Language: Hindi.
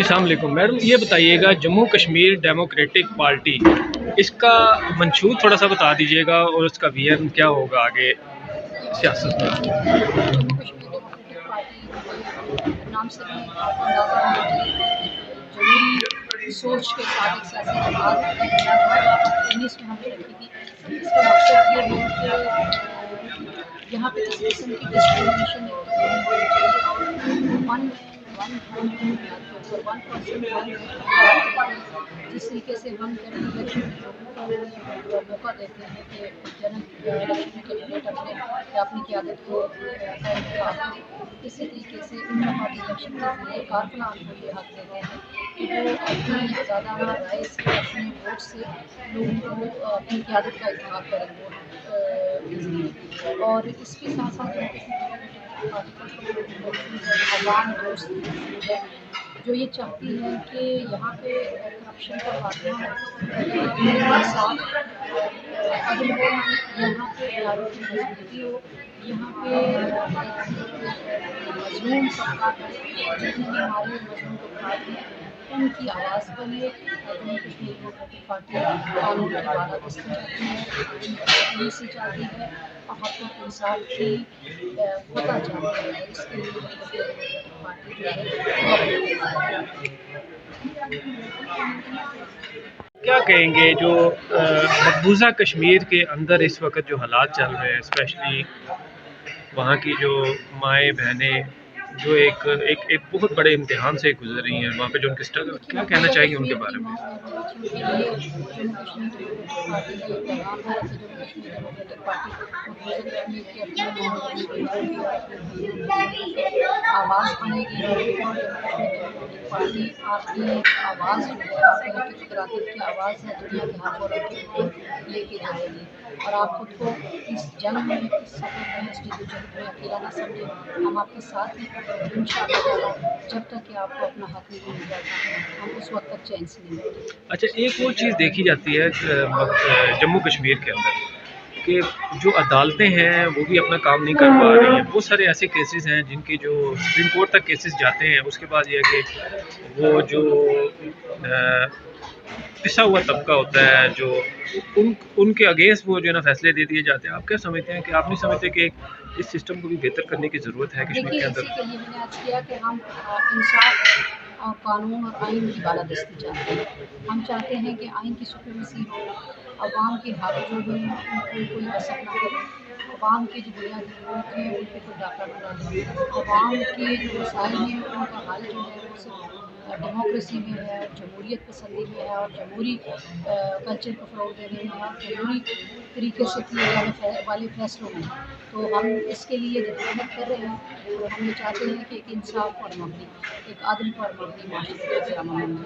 जी, अस्सलाम वालेकुम मैडम। ये बताइएगा, जम्मू कश्मीर डेमोक्रेटिक पार्टी, इसका मंशूर थोड़ा सा बता दीजिएगा और उसका विजन क्या होगा आगे सियासत में। जी, जम्मू कश्मीर डेमोक्रेटिक पार्टी के नाम से भी आपको अंदाज़ा होना चाहिए कि एक जमहूरी सोच के साथ एक सियासी जमात 2019 में हमने रखी थी। इसका मकसद ये है कि यहाँ पे किसी किस्म की डिस्क्रिमिनेशन नहीं होनी चाहिए। वन मैन वन वोट की बुनियाद के ऊपर, वन पर्सन वन वोट की बुनियाद के ऊपर जिस तरीके से हम जनरल इलेक्शन में लोगों को मौका देते हैं कि जनरल इलेक्शन में कैंडिडेट अपनी क़यादत को कायम करवाते हैं, इसी तरीके से इंटर पार्टी इलेक्शन के ज़रिए कारकुनान को ये हक देते हैं कि वो अपनी ज़्यादा राय से, अपने वोट से लोगों को अपनी क़यादत का इंतखाब करें वोट के ज़रिए। और इसके साथ साथ आवाम दोस्त है जो ये चाहती है कि यहाँ पे करप्शन का खात्मा हो, इंसाफ अदल हो, यहाँ पे इदारों की मजबूती हो, यहाँ पे मज़लूम तबका है, जितने भी हमारे मज़लूम तबकात हैं उनकी आवाज़ बने। जम्मू कश्मीर डेमोक्रेटिक पार्टी कानून की बालादस्ती चाहती है, पुलिस चाहती है और हक़ और इंसाफ की फतह चाहती है। इसके लिए जम्मू कश्मीर डेमोक्रेटिक पार्टी जो है क्या कहेंगे जो मकबूजा कश्मीर के अंदर इस वक्त जो हालात चल रहे हैं, स्पेशली वहाँ की जो माएँ बहनें जो एक एक एक बहुत बड़े इम्तिहान से गुजर रही हैं, वहाँ पे जो उनके स्ट्रगल, क्या कहना चाहेंगे उनके बारे में? बच्चियों के लिए जम्मू कश्मीर डेमोक्रेटिक पार्टी का ये पैगाम है कि जम्मू कश्मीर डेमोक्रेटिक पार्टी मकबूजा कश्मीर की अपनी आवाज़ बनेगी और जम्मू कश्मीर डेमोक्रेटिक पार्टी आपकी आवाज़ जो है, आपकी हकीकत की आवाज़ है, दुनिया के हर कोने के ऊपर लेके जाएगी। और आप खुद को इस जंग में, इस सफ़र में, इस जद्दोजहद में अकेला ना समझें। हम आपके साथ हैं इंशाअल्लाह। जब तक कि आपको अपना हक नहीं मिल जाता, हम उस वक्त तक चैन से नहीं बैठेंगे। अच्छा, एक और चीज़ देखी जाती है जम्मू कश्मीर के अंदर कि जो अदालतें हैं वो भी अपना काम नहीं कर पा रही हैं। बहुत सारे ऐसे केसेस हैं जिनके जो सुप्रीम कोर्ट तक केसेस जाते हैं, उसके बाद ये है कि वो जो पिसा हुआ तबका होता है, जो उनके अगेंस्ट वो जो है ना फैसले दे दिए जाते हैं। आप क्या समझते हैं कि आप नहीं समझते कि इस सिस्टम को भी बेहतर करने की ज़रूरत है कश्मीर के देखिए, अंदर? इसी के लिए मैंने आज किया कि हम इंसाफ और कानून और आइन की बालादस्ती चाहते हैं। हम चाहते हैं कि आइन की सुप्रीमेसी हो, अवाम के हक जो हैं उनको कोई असर ना करे, अवाम के जो बुनियादी हकूक़ हैं उन पे कोई डाका ना डाले, अवाम के जो मसाइल हैं उनका हल जो है वो सिर्फ डेमोक्रेसी में है, जमहूरियत पसंदी में है और जमहूरी कल्चर को फ़रोग़ देने में है और जमहूरी तरीके से किए जाने वाले फ़ैसलों में। तो हम इसके लिए जद्दोजहद कर रहे हैं और हम ये चाहते हैं कि एक इंसाफ और मबनी, एक अदल पर मबनी माशरे का क़याम अमल में।